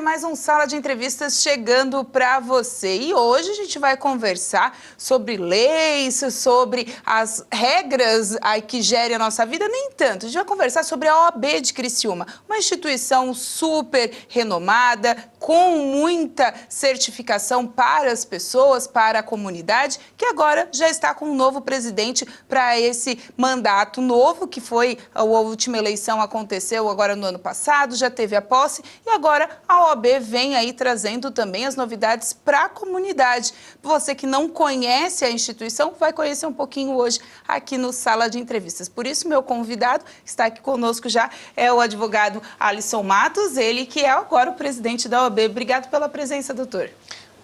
é mais um Sala de Entrevistas chegando para você. E hoje a gente vai conversar sobre leis, sobre as regras que gerem a nossa vida, nem tanto. A gente vai conversar sobre a OAB de Criciúma, uma instituição super renomada, com muita certificação para as pessoas, para a comunidade, que agora já está com um novo presidente para esse mandato novo, que foi a última eleição aconteceu agora no ano passado, já teve a posse e agora a OAB vem aí trazendo também as novidades para a comunidade. Você que não conhece a instituição vai conhecer um pouquinho hoje aqui no Sala de Entrevistas. Por isso, meu convidado está aqui conosco já é o advogado Alisson Matos, ele que é agora o presidente da OAB. Obrigado pela presença, doutor.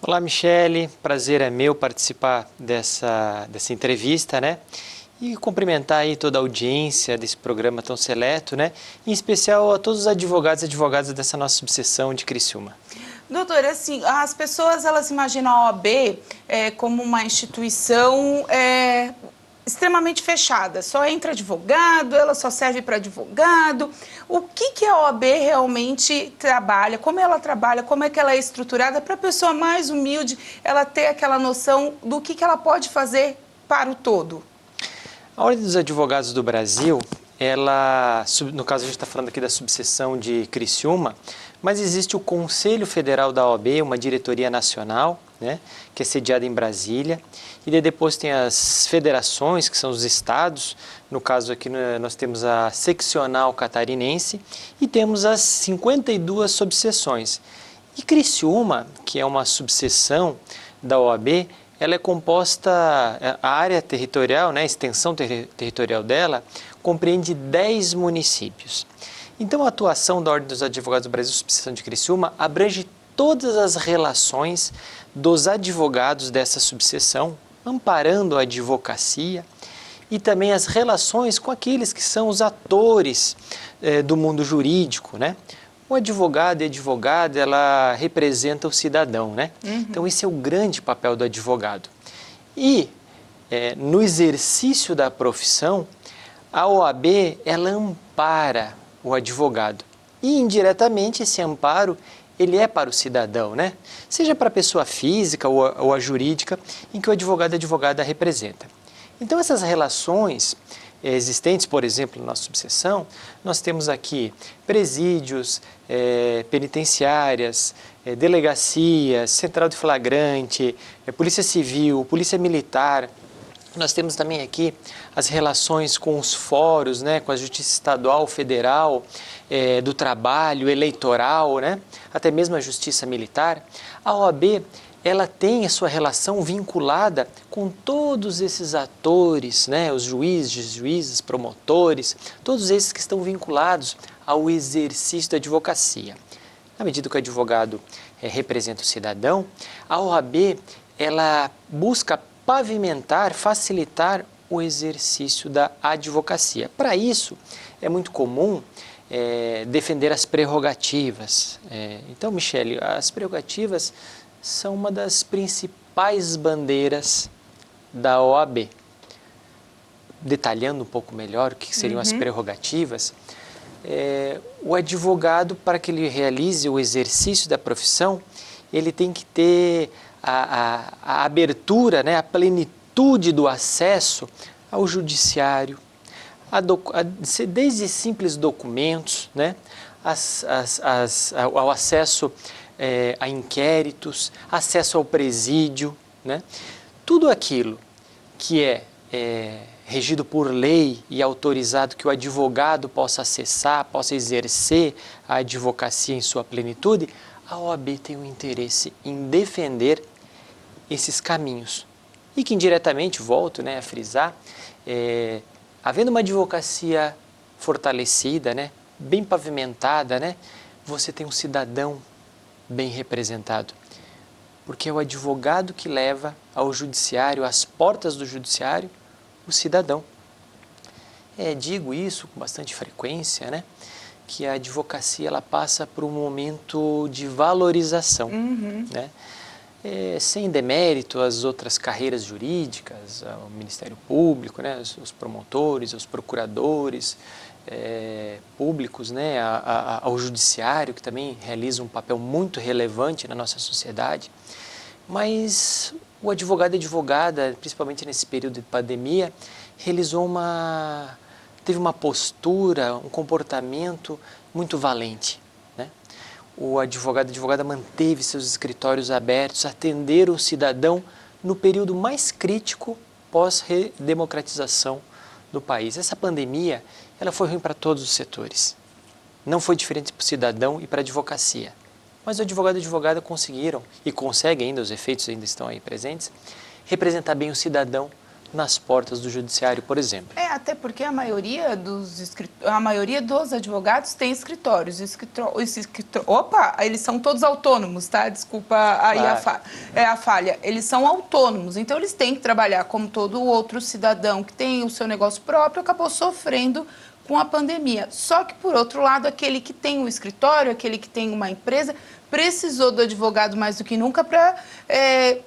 Olá, Michele. Prazer é meu participar dessa entrevista, né? E cumprimentar aí toda a audiência desse programa tão seleto, né? Em especial a todos os advogados e advogadas dessa nossa subseção de Criciúma. Doutor, assim, as pessoas elas imaginam a OAB como uma instituição extremamente fechada. Só entra advogado, ela só serve para advogado. O que a OAB realmente trabalha? Como ela trabalha? Como é que ela é estruturada para a pessoa mais humilde ela ter aquela noção do que ela pode fazer para o todo? A Ordem dos Advogados do Brasil, ela, no caso a gente está falando aqui da subseção de Criciúma, mas existe o Conselho Federal da OAB, uma diretoria nacional, né, que é sediada em Brasília, e depois tem as federações, que são os estados, no caso aqui nós temos a seccional catarinense, e temos as 52 subseções. E Criciúma, que é uma subseção da OAB, ela é composta, a área territorial, né, a extensão territorial dela, compreende 10 municípios. Então, a atuação da Ordem dos Advogados do Brasil, subseção de Criciúma, abrange todas as relações dos advogados dessa subseção, amparando a advocacia e também as relações com aqueles que são os atores do mundo jurídico, né? O advogado e a advogada, ela representa o cidadão, né? Então, esse é o grande papel do advogado. E, no exercício da profissão, a OAB, ela ampara o advogado. E, indiretamente, esse amparo, ele é para o cidadão, né? Seja para a pessoa física ou a jurídica, em que o advogado e a advogada representa. Então, essas relações existentes, por exemplo, na nossa subseção, nós temos aqui presídios, penitenciárias, delegacias, central de flagrante, polícia civil, polícia militar. Nós temos também aqui as relações com os fóruns, né, com a Justiça Estadual, Federal, do Trabalho, Eleitoral, né, até mesmo a Justiça Militar. A OAB, ela tem a sua relação vinculada com todos esses atores, né, os juízes, promotores, todos esses que estão vinculados ao exercício da advocacia. Na medida que o advogado representa o cidadão, a OAB, ela busca pavimentar, facilitar o exercício da advocacia. Para isso, é muito comum defender as prerrogativas. Então, Michele, as prerrogativas são uma das principais bandeiras da OAB. Detalhando um pouco melhor o que seriam as prerrogativas, o advogado, para que ele realize o exercício da profissão, ele tem que ter a abertura, né, a plenitude do acesso ao judiciário, desde simples documentos, né, ao acesso a inquéritos, acesso ao presídio, né? Tudo aquilo que é regido por lei e autorizado que o advogado possa acessar, possa exercer a advocacia em sua plenitude, a OAB tem um interesse em defender esses caminhos. E que indiretamente, volto, né, a frisar, havendo uma advocacia fortalecida, né, bem pavimentada, né, você tem um cidadão bem representado, porque é o advogado que leva ao judiciário, às portas do judiciário, o cidadão. Digo isso com bastante frequência, né, que a advocacia ela passa por um momento de valorização, né, sem demérito às outras carreiras jurídicas, ao Ministério Público, né, os promotores, os procuradores, públicos, né, ao judiciário, que também realiza um papel muito relevante na nossa sociedade, mas o advogado e advogada, principalmente nesse período de pandemia, teve uma postura, um comportamento muito valente, né? O advogado e advogada manteve seus escritórios abertos, atenderam o cidadão no período mais crítico pós-redemocratização do país. Essa pandemia, ela foi ruim para todos os setores. Não foi diferente para o cidadão e para a advocacia. Mas o advogado e a advogada conseguiram, e conseguem ainda, os efeitos ainda estão aí presentes, representar bem o cidadão nas portas do judiciário, por exemplo. Até porque a maioria dos advogados tem escritórios. Opa, eles são todos autônomos, tá? Desculpa aí Claro. a falha. Eles são autônomos, então eles têm que trabalhar como todo outro cidadão que tem o seu negócio próprio, acabou sofrendo com a pandemia. Só que, por outro lado, aquele que tem um escritório, aquele que tem uma empresa, precisou do advogado mais do que nunca para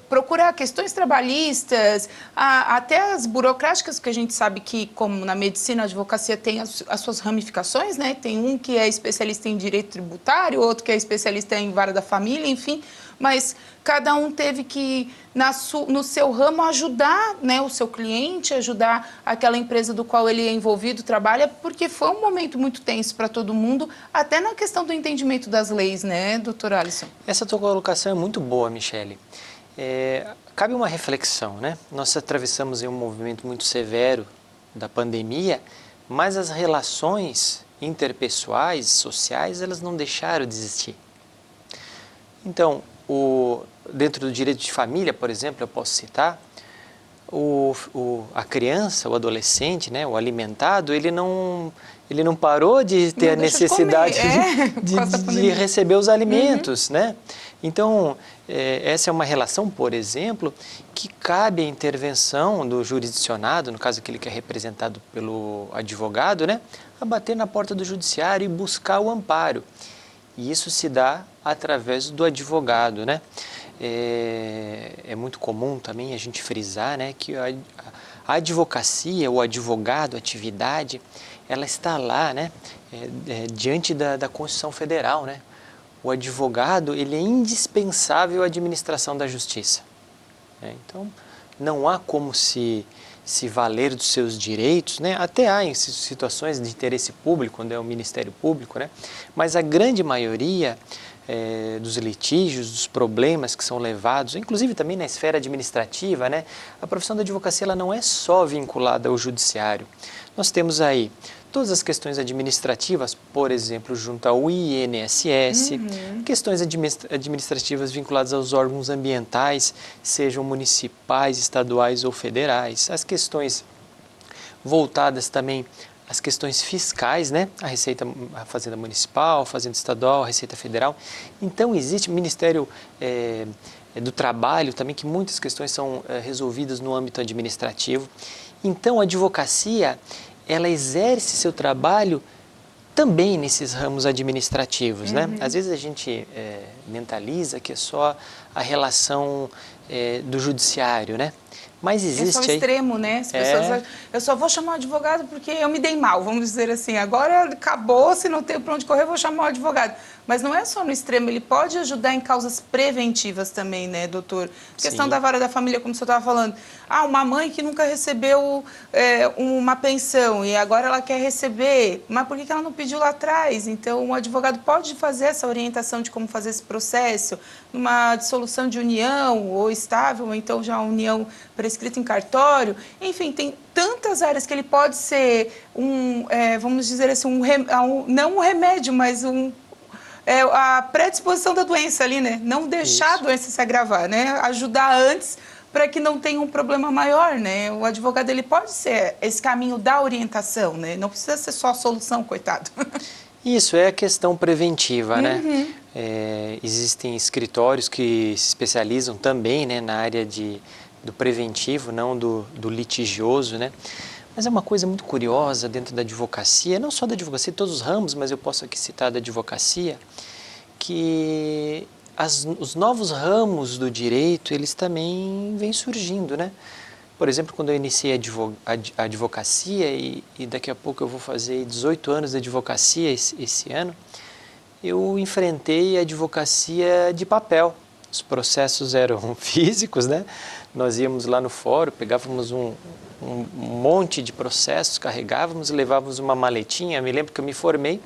procurar questões trabalhistas, até as burocráticas, que a gente sabe que, como na medicina, a advocacia tem as suas ramificações, né? Tem um que é especialista em direito tributário, outro que é especialista em vara da família, enfim, mas cada um teve que, no seu ramo, ajudar, né, o seu cliente, ajudar aquela empresa do qual ele é envolvido, trabalha, porque foi um momento muito tenso para todo mundo, até na questão do entendimento das leis, né, doutor Alisson? Essa tua colocação é muito boa, Michele. Cabe uma reflexão, né? Nós atravessamos um movimento muito severo da pandemia, mas as relações interpessoais, sociais, elas não deixaram de existir. Então, dentro do direito de família, por exemplo, eu posso citar, a criança, o adolescente, né, o alimentado, ele não parou de ter a necessidade de receber os alimentos, né? Então, essa é uma relação, por exemplo, que cabe a intervenção do jurisdicionado, no caso aquele que é representado pelo advogado, né, a bater na porta do judiciário e buscar o amparo. E isso se dá através do advogado, né? É muito comum também a gente frisar, né, que a advocacia, o advogado, a atividade, ela está lá, né, diante da Constituição Federal, né? O advogado, ele é indispensável à administração da justiça, né? Então, não há como se valer dos seus direitos, né? Até há em situações de interesse público, quando é o Ministério Público, né? Mas a grande maioria dos litígios, dos problemas que são levados, inclusive também na esfera administrativa, né? A profissão da advocacia, ela não é só vinculada ao judiciário. Nós temos aí todas as questões administrativas, por exemplo, junto ao INSS, questões administrativas vinculadas aos órgãos ambientais, sejam municipais, estaduais ou federais, as questões voltadas também às questões fiscais, né? A Fazenda Municipal, a Fazenda Estadual, a Receita Federal. Então, existe o Ministério do Trabalho também, que muitas questões são resolvidas no âmbito administrativo. Então, a advocacia, ela exerce seu trabalho também nesses ramos administrativos, né? Às vezes a gente mentaliza que é só a relação do judiciário, né? Mas existe é só o extremo, né? As pessoas, eu só vou chamar o advogado porque eu me dei mal, vamos dizer assim. Agora acabou, se não tenho para onde correr, eu vou chamar o advogado. Mas não é só no extremo, ele pode ajudar em causas preventivas também, né, doutor? A questão da vara da família, como o senhor estava falando. Uma mãe que nunca recebeu uma pensão e agora ela quer receber, mas por que ela não pediu lá atrás? Então, o advogado pode fazer essa orientação de como fazer esse processo, numa dissolução de união ou estável, ou então já união prescrita em cartório. Enfim, tem tantas áreas que ele pode ser vamos dizer assim, não um remédio, mas a predisposição da doença ali, né? Não deixar a doença se agravar, né? Ajudar antes para que não tenha um problema maior, né? O advogado, ele pode ser esse caminho da orientação, né? Não precisa ser só a solução, coitado. Isso é a questão preventiva, né? Existem escritórios que se especializam também, né, na área do preventivo, não do litigioso, né? Mas é uma coisa muito curiosa dentro da advocacia, não só da advocacia, todos os ramos, mas eu posso aqui citar da advocacia, que os novos ramos do direito, eles também vêm surgindo, né? Por exemplo, quando eu iniciei a advocacia e daqui a pouco eu vou fazer 18 anos de advocacia esse ano, eu enfrentei a advocacia de papel. Os processos eram físicos, né? Nós íamos lá no fórum, pegávamos um monte de processos, carregávamos e levávamos uma maletinha. Eu me lembro que eu me formei,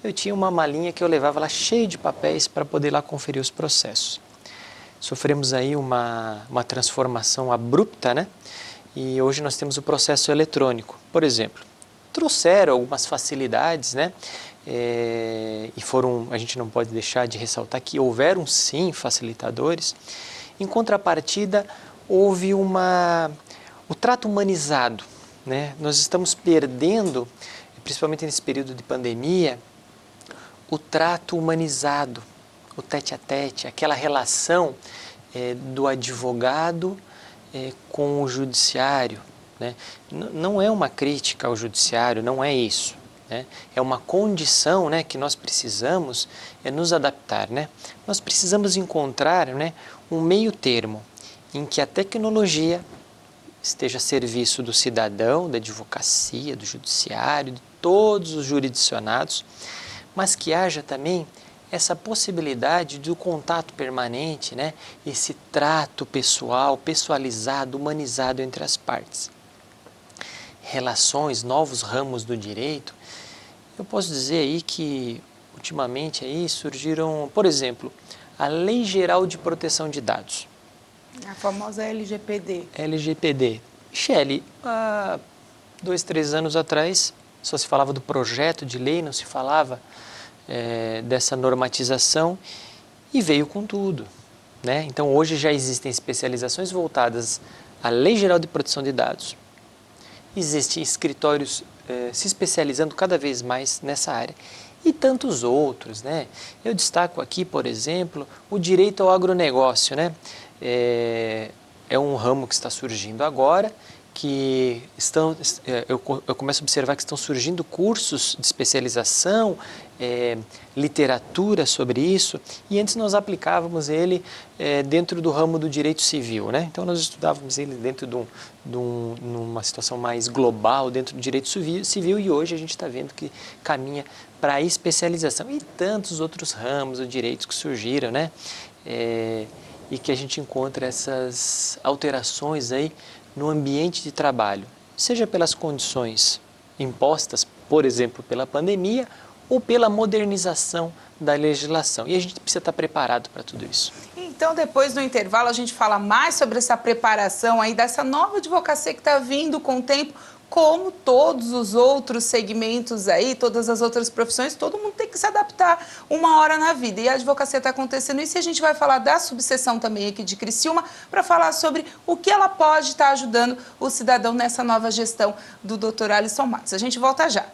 eu tinha uma malinha que eu levava lá cheia de papéis para poder lá conferir os processos. Sofremos aí uma transformação abrupta, né? E hoje nós temos o processo eletrônico. Por exemplo, trouxeram algumas facilidades, né? E a gente não pode deixar de ressaltar que houveram sim facilitadores. Em contrapartida, houve o trato humanizado, né? Nós estamos perdendo, principalmente nesse período de pandemia, o trato humanizado, o tete-a-tete, aquela relação do advogado com o judiciário, né? Não é uma crítica ao judiciário, não é isso, né? É uma condição, né, que nós precisamos nos adaptar, né? Nós precisamos encontrar, né, um meio termo em que a tecnologia esteja a serviço do cidadão, da advocacia, do judiciário, de todos os jurisdicionados, mas que haja também essa possibilidade do contato permanente, né? Esse trato pessoal, pessoalizado, humanizado entre as partes. Relações, novos ramos do direito, eu posso dizer aí que ultimamente aí surgiram, por exemplo, a Lei Geral de Proteção de Dados. A famosa LGPD. LGPD. Shelley, há 2, 3 anos atrás, só se falava do projeto de lei, não se falava dessa normatização e veio com tudo, né? Então hoje já existem especializações voltadas à Lei Geral de Proteção de Dados. Existem escritórios se especializando cada vez mais nessa área e tantos outros, né? Eu destaco aqui, por exemplo, o direito ao agronegócio, né? É um ramo que está surgindo agora, que eu começo a observar que estão surgindo cursos de especialização, literatura sobre isso, e antes nós aplicávamos ele dentro do ramo do direito civil, né? Então nós estudávamos ele dentro numa situação mais global, dentro do direito civil, e hoje a gente está vendo que caminha para a especialização e tantos outros ramos ou direitos que surgiram, né? E que a gente encontra essas alterações aí no ambiente de trabalho, seja pelas condições impostas, por exemplo, pela pandemia, ou pela modernização da legislação. E a gente precisa estar preparado para tudo isso. Então, depois do intervalo, a gente fala mais sobre essa preparação aí dessa nova advocacia que está vindo com o tempo, como todos os outros segmentos aí, todas as outras profissões, todo mundo tem que se adaptar uma hora na vida. E a advocacia está acontecendo isso, e a gente vai falar da subseção também aqui de Criciúma, para falar sobre o que ela pode estar ajudando o cidadão nessa nova gestão do Dr. Alisson Matos. A gente volta já.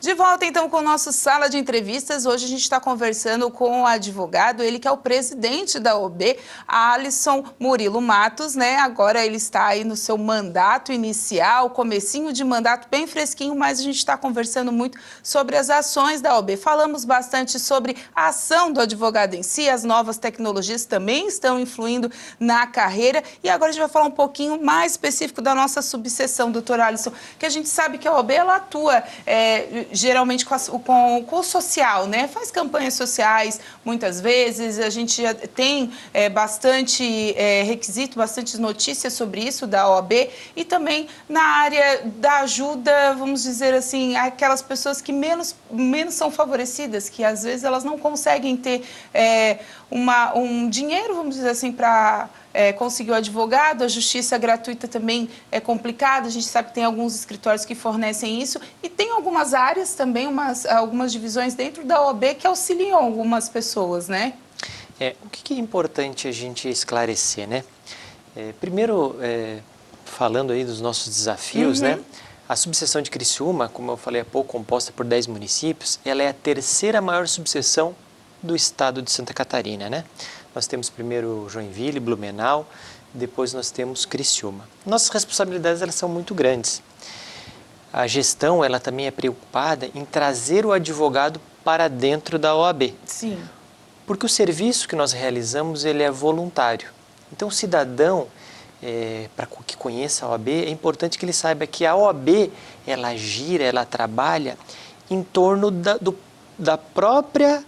De volta, então, com o nosso Sala de Entrevistas. Hoje a gente está conversando com o advogado, ele que é o presidente da OAB, Alisson Murilo Matos, né? Agora ele está aí no seu mandato inicial, comecinho de mandato bem fresquinho, mas a gente está conversando muito sobre as ações da OAB. Falamos bastante sobre a ação do advogado em si, as novas tecnologias também estão influindo na carreira. E agora a gente vai falar um pouquinho mais específico da nossa subseção, doutor Alisson, que a gente sabe que a OAB, ela atua geralmente com o social, né? Faz campanhas sociais muitas vezes, a gente já tem bastante requisito, bastante notícias sobre isso da OAB, e também na área da ajuda, vamos dizer assim, aquelas pessoas que menos são favorecidas, que às vezes elas não conseguem ter um dinheiro, vamos dizer assim, para conseguir o advogado. A justiça gratuita também é complicada, a gente sabe que tem alguns escritórios que fornecem isso, e tem algumas áreas também, algumas divisões dentro da OAB que auxiliam algumas pessoas, né? O que é importante a gente esclarecer, né? Primeiro, falando aí dos nossos desafios, né? A subseção de Criciúma, como eu falei há pouco, composta por 10 municípios, ela é a terceira maior subseção do estado de Santa Catarina, né? Nós temos primeiro Joinville, Blumenau, depois nós temos Criciúma. Nossas responsabilidades, elas são muito grandes. A gestão, ela também é preocupada em trazer o advogado para dentro da OAB. Sim. Porque o serviço que nós realizamos, ele é voluntário. Então, o cidadão, para que conheça a OAB, é importante que ele saiba que a OAB, ela gira, ela trabalha em torno da própria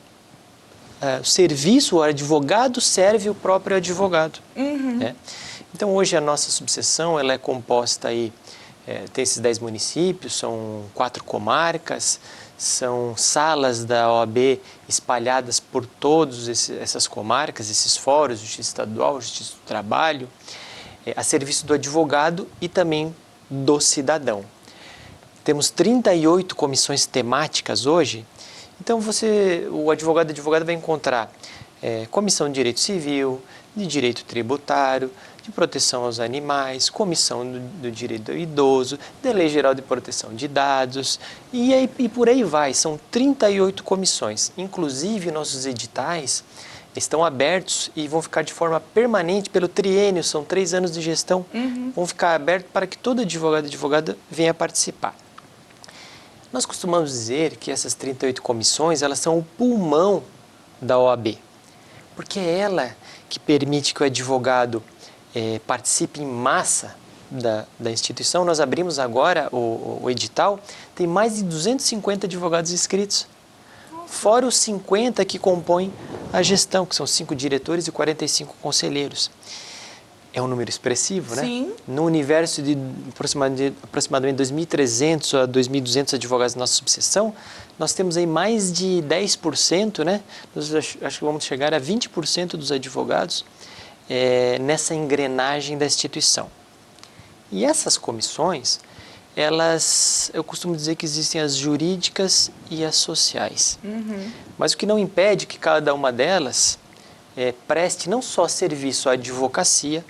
serviço, o advogado serve o próprio advogado. Né? Então, hoje a nossa subseção, ela é composta aí, tem esses 10 municípios, são 4 comarcas, são salas da OAB espalhadas por todas essas comarcas, esses fóruns, Justiça Estadual, Justiça do Trabalho, a serviço do advogado e também do cidadão. Temos 38 comissões temáticas hoje, então o advogado vai encontrar comissão de direito civil, de direito tributário, de proteção aos animais, comissão do direito do idoso, da Lei Geral de Proteção de Dados, e por aí vai. São 38 comissões. Inclusive, nossos editais estão abertos e vão ficar de forma permanente pelo triênio, são 3 anos de gestão, vão ficar abertos para que todo advogado e advogada venha participar. Nós costumamos dizer que essas 38 comissões, elas são o pulmão da OAB, porque é ela que permite que o advogado participe em massa da instituição. Nós abrimos agora o edital, tem mais de 250 advogados inscritos, fora os 50 que compõem a gestão, que são 5 diretores e 45 conselheiros. É um número expressivo, né? Sim. No universo de aproximadamente 2.300 a 2.200 advogados da nossa subseção, nós temos aí mais de 10%, né? Nós acho que vamos chegar a 20% dos advogados nessa engrenagem da instituição. E essas comissões, eu costumo dizer que existem as jurídicas e as sociais. Mas o que não impede que cada uma delas preste não só serviço à advocacia,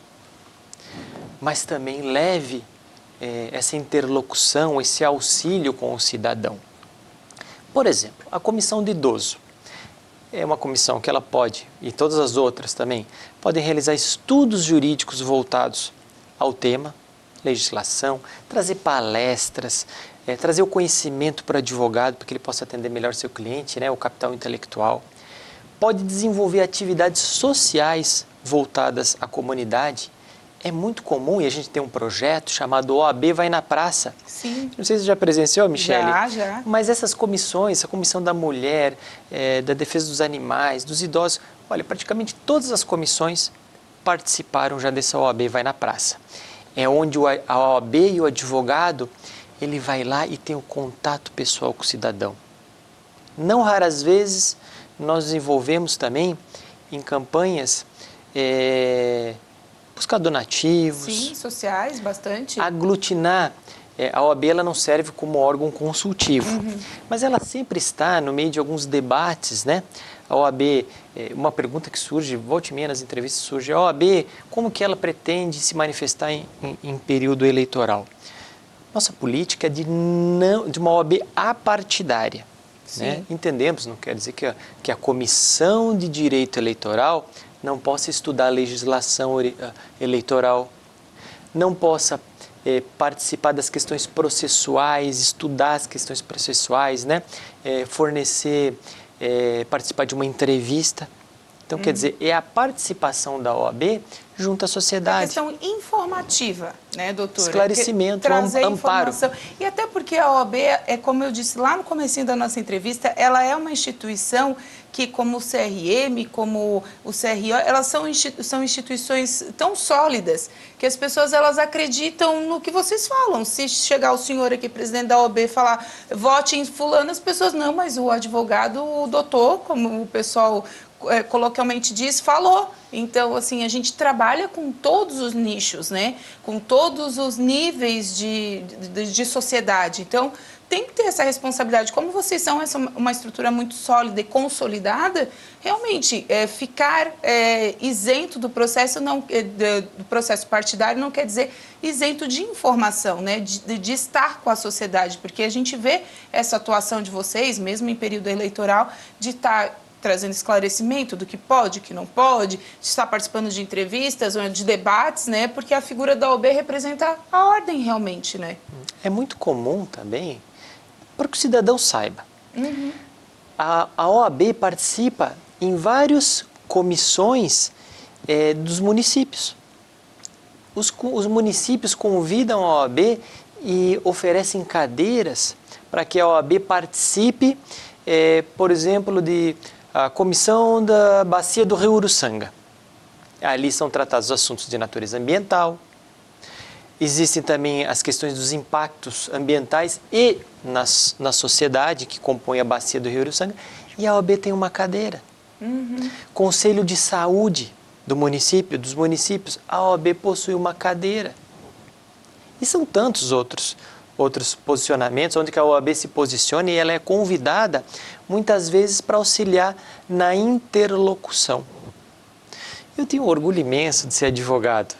mas também leve essa interlocução, esse auxílio com o cidadão. Por exemplo, a comissão de idoso. É uma comissão que ela pode, e todas as outras também, podem realizar estudos jurídicos voltados ao tema, legislação, trazer palestras, trazer o conhecimento para o advogado, para que ele possa atender melhor seu cliente, né, o capital intelectual. Pode desenvolver atividades sociais voltadas à comunidade. É muito comum, e a gente tem um projeto chamado OAB Vai na Praça. Sim. Não sei se você já presenciou, Michele. Já. Mas essas comissões, a comissão da mulher, da defesa dos animais, dos idosos, olha, praticamente todas as comissões participaram já dessa OAB Vai na Praça. É onde a OAB e o advogado, ele vai lá e tem o contato pessoal com o cidadão. Não raras vezes, nós desenvolvemos também em campanhas buscar donativos. Sim, sociais, bastante. Aglutinar. A OAB ela não serve como órgão consultivo, mas ela sempre está no meio de alguns debates, né? A OAB, uma pergunta que surge, volta e meia nas entrevistas surge, a OAB, como que ela pretende se manifestar em período eleitoral? Nossa política é de uma OAB apartidária. Né? Entendemos, não quer dizer que a Comissão de Direito Eleitoral não possa estudar a legislação eleitoral, não possa participar das questões processuais, estudar as questões processuais, né? Participar de uma entrevista. Então, quer dizer, é a participação da OAB junto à sociedade. A questão informativa, né, doutora? Esclarecimento, trazer amparo. Informação. E até porque a OAB, como eu disse lá no comecinho da nossa entrevista, ela é uma instituição que, como o CRM, como o CRO, elas são instituições tão sólidas que as pessoas elas acreditam no que vocês falam. Se chegar o senhor aqui, presidente da OAB, falar vote em fulano, as pessoas, não, mas o advogado, o doutor, como o pessoal coloquialmente diz, falou. Então, assim, a gente trabalha com todos os nichos, né? Com todos os níveis de sociedade. Então, tem que ter essa responsabilidade. Como vocês são uma estrutura muito sólida e consolidada, realmente ficar isento do processo, do processo partidário não quer dizer isento de informação, né? De estar com a sociedade, porque a gente vê essa atuação de vocês, mesmo em período eleitoral, de estar trazendo esclarecimento do que pode, que não pode, de estar participando de entrevistas ou de debates, né? Porque a figura da OAB representa a ordem realmente, né? É muito comum também, para que o cidadão saiba. A OAB participa em várias comissões dos municípios. Os municípios convidam a OAB e oferecem cadeiras para que a OAB participe, por exemplo, a comissão da Bacia do Rio Uruçanga. Ali são tratados assuntos de natureza ambiental. Existem também as questões dos impactos ambientais e na sociedade que compõe a Bacia do Rio Uruçanga. E a OAB tem uma cadeira. Conselho de Saúde dos municípios, a OAB possui uma cadeira. E são tantos outros posicionamentos onde que a OAB se posiciona e ela é convidada muitas vezes para auxiliar na interlocução. Eu tenho um orgulho imenso de ser advogado.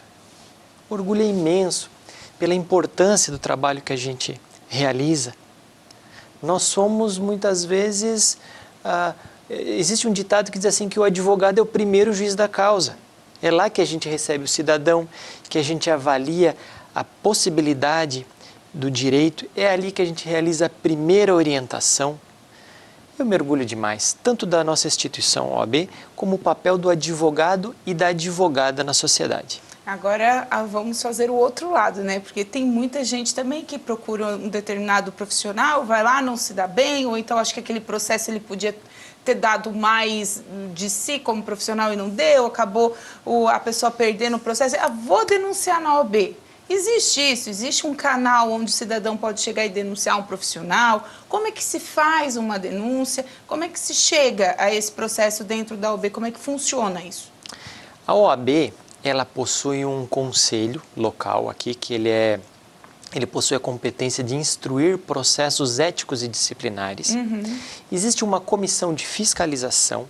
Orgulho imenso pela importância do trabalho que a gente realiza. Nós somos muitas vezes... existe um ditado que diz assim que o advogado é o primeiro juiz da causa. É lá que a gente recebe o cidadão, que a gente avalia a possibilidade do direito, é ali que a gente realiza a primeira orientação. Eu me orgulho demais, tanto da nossa instituição OAB, como o papel do advogado e da advogada na sociedade. Agora vamos fazer o outro lado, né? Porque tem muita gente também que procura um determinado profissional, vai lá, não se dá bem, ou então acha que aquele processo ele podia ter dado mais de si como profissional e não deu, acabou a pessoa perdendo o processo. Vou denunciar na OAB. Existe isso? Existe um canal onde o cidadão pode chegar e denunciar um profissional? Como é que se faz uma denúncia? Como é que se chega a esse processo dentro da OAB? Como é que funciona isso? A OAB, ela possui um conselho local aqui, que ele possui a competência de instruir processos éticos e disciplinares. Existe uma comissão de fiscalização.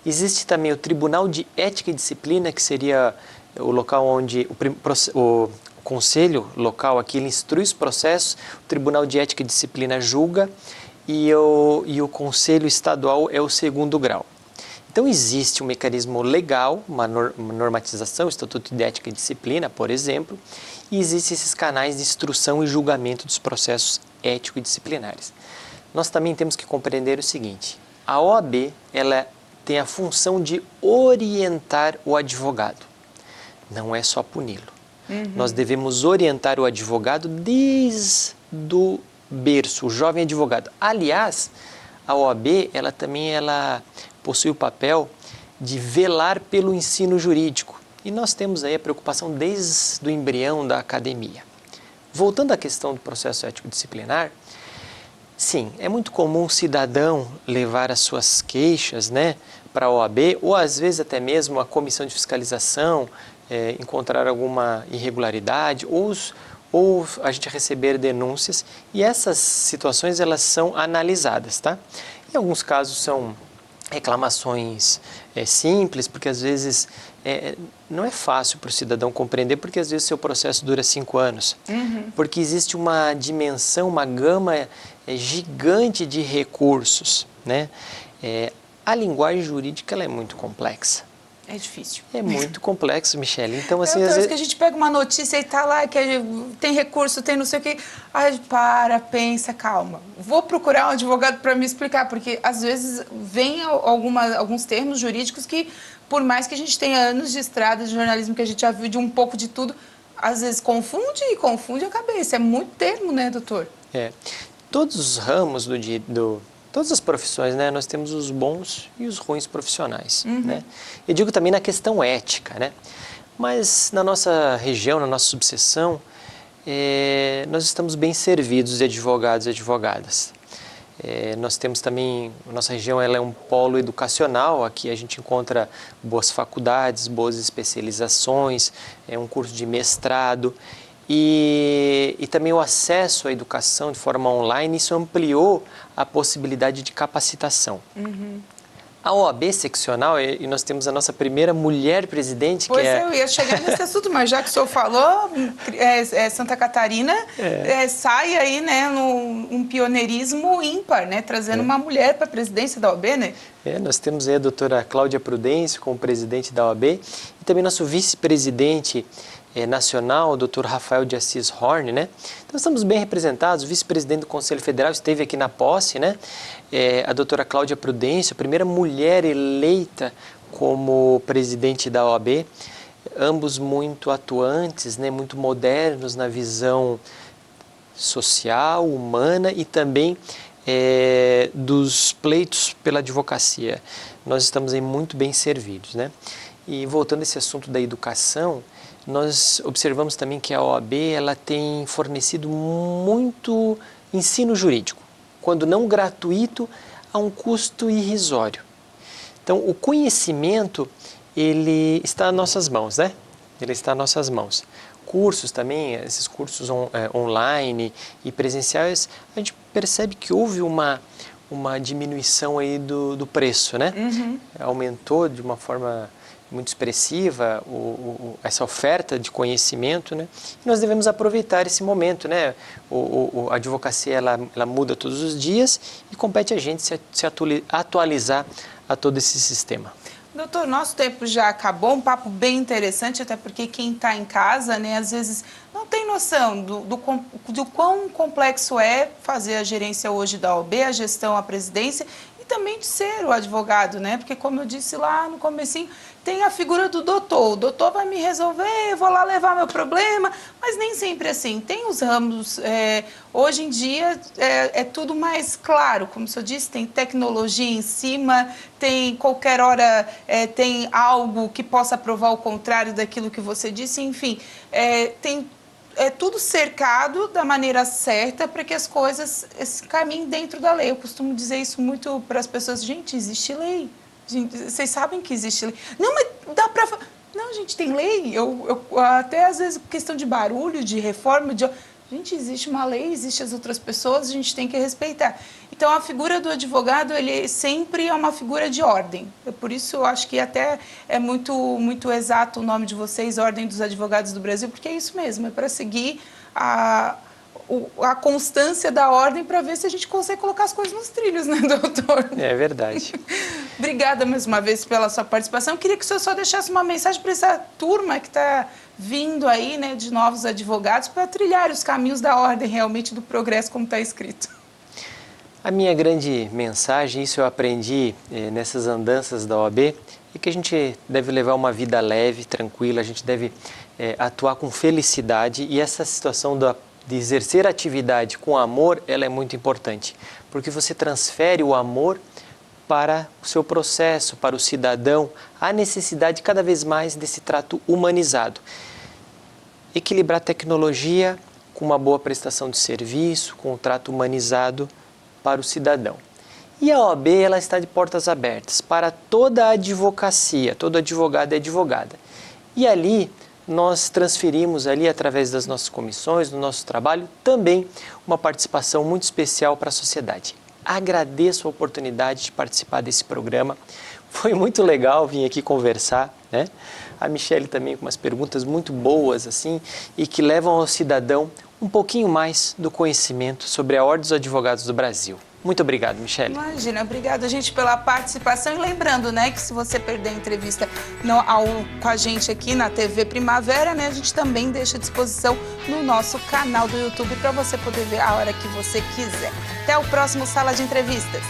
Existe também o Tribunal de Ética e Disciplina, que seria o local onde o conselho local aqui ele instrui os processos, o Tribunal de Ética e Disciplina julga e o Conselho Estadual é o segundo grau. Então existe um mecanismo legal, uma normatização, o Estatuto de Ética e Disciplina, por exemplo, e existem esses canais de instrução e julgamento dos processos éticos e disciplinares. Nós também temos que compreender o seguinte, a OAB ela tem a função de orientar o advogado, não é só puni-lo. Nós devemos orientar o advogado desde o berço, o jovem advogado. Aliás, a OAB ela também possui o papel de velar pelo ensino jurídico. E nós temos aí a preocupação desde o embrião da academia. Voltando à questão do processo ético disciplinar, sim, é muito comum o cidadão levar as suas queixas, né, para a OAB, ou às vezes até mesmo a comissão de fiscalização, encontrar alguma irregularidade, ou a gente receber denúncias, e essas situações elas são analisadas, tá? Em alguns casos são reclamações simples, porque às vezes não é fácil para o cidadão compreender, porque às vezes seu processo dura 5 anos, porque existe uma dimensão, uma gama gigante de recursos, né? A linguagem jurídica ela é muito complexa. É difícil. É muito complexo, Michele. Então, assim, às vezes que a gente pega uma notícia e tá lá, que tem recurso, tem não sei o quê. Ai, pensa, calma. Vou procurar um advogado para me explicar, porque às vezes vem alguns termos jurídicos que, por mais que a gente tenha anos de estrada de jornalismo, que a gente já viu de um pouco de tudo, às vezes confunde a cabeça. É muito termo, né, doutor? Todos os ramos todas as profissões, né, nós temos os bons e os ruins profissionais, né? Eu digo também na questão ética, né? Mas na nossa região, na nossa subseção, nós estamos bem servidos de advogados e advogadas. Nós temos também, a nossa região ela é um polo educacional, aqui a gente encontra boas faculdades, boas especializações, um curso de mestrado, e também o acesso à educação de forma online, isso ampliou a possibilidade de capacitação. A OAB seccional, e nós temos a nossa primeira mulher presidente, pois que é... eu ia chegar nesse assunto, mas já que o senhor falou, Santa Catarina sai aí, né, num pioneirismo ímpar, né, trazendo uma mulher para a presidência da OAB, né? Nós temos aí a doutora Cláudia Prudêncio como presidente da OAB e também nosso vice-presidente nacional, o doutor Rafael de Assis Horn, né? Então estamos bem representados, o vice-presidente do Conselho Federal esteve aqui na posse, né? A doutora Cláudia Prudêncio, a primeira mulher eleita como presidente da OAB, ambos muito atuantes, né? Muito modernos na visão social, humana e também dos pleitos pela advocacia. Nós estamos aí muito bem servidos, né? E voltando a esse assunto da educação, nós observamos também que a OAB ela tem fornecido muito ensino jurídico, quando não gratuito, a um custo irrisório. Então, o conhecimento, ele está nas nossas mãos, né? Ele está nas nossas mãos. Cursos também, esses cursos online e presenciais, a gente percebe que houve uma diminuição aí do preço, né? Aumentou de uma forma muito expressiva essa oferta de conhecimento, né? E nós devemos aproveitar esse momento, né? A advocacia ela muda todos os dias e compete a gente se atualizar a todo esse sistema. Doutor, nosso tempo já acabou, um papo bem interessante, até porque quem está em casa, né, às vezes não tem noção do quão complexo é fazer a gerência hoje da OAB, a gestão, a presidência, e também de ser o advogado, né? Porque, como eu disse lá no comecinho, tem a figura do doutor. O doutor vai me resolver, eu vou lá levar meu problema, mas nem sempre assim. Tem os ramos, hoje em dia é tudo mais claro, como o senhor disse, tem tecnologia em cima, tem qualquer hora tem algo que possa provar o contrário daquilo que você disse, enfim, tem tudo cercado da maneira certa para que as coisas caminhem dentro da lei. Eu costumo dizer isso muito para as pessoas, gente, existe lei. Gente, vocês sabem que existe lei. Não, mas dá para... Não, gente, tem lei. Eu até às vezes questão de barulho, de reforma, gente, existe uma lei, existem as outras pessoas, a gente tem que respeitar. Então, a figura do advogado, ele sempre é uma figura de ordem. Por isso, eu acho que até é muito exato o nome de vocês, Ordem dos Advogados do Brasil, porque é isso mesmo, é para seguir a constância da ordem para ver se a gente consegue colocar as coisas nos trilhos, né, doutor? É verdade. Obrigada mais uma vez pela sua participação. Eu queria que o senhor só deixasse uma mensagem para essa turma que está vindo aí, né, de novos advogados, para trilhar os caminhos da ordem realmente do progresso, como está escrito. A minha grande mensagem, isso eu aprendi nessas andanças da OAB, é que a gente deve levar uma vida leve, tranquila, a gente deve atuar com felicidade, e essa situação de exercer atividade com amor, ela é muito importante, porque você transfere o amor para o seu processo, para o cidadão, a necessidade cada vez mais desse trato humanizado. Equilibrar a tecnologia com uma boa prestação de serviço, com um trato humanizado para o cidadão. E a OAB, ela está de portas abertas para toda a advocacia, todo advogado e advogada. E ali nós transferimos ali, através das nossas comissões, do nosso trabalho, também uma participação muito especial para a sociedade. Agradeço a oportunidade de participar desse programa. Foi muito legal vir aqui conversar, né? A Michele também com umas perguntas muito boas, assim, e que levam ao cidadão um pouquinho mais do conhecimento sobre a Ordem dos Advogados do Brasil. Muito obrigado, Michele. Imagina, obrigada, gente, pela participação. E lembrando, né, que se você perder a entrevista com a gente aqui na TV Primavera, né, a gente também deixa à disposição no nosso canal do YouTube para você poder ver a hora que você quiser. Até o próximo Sala de Entrevistas.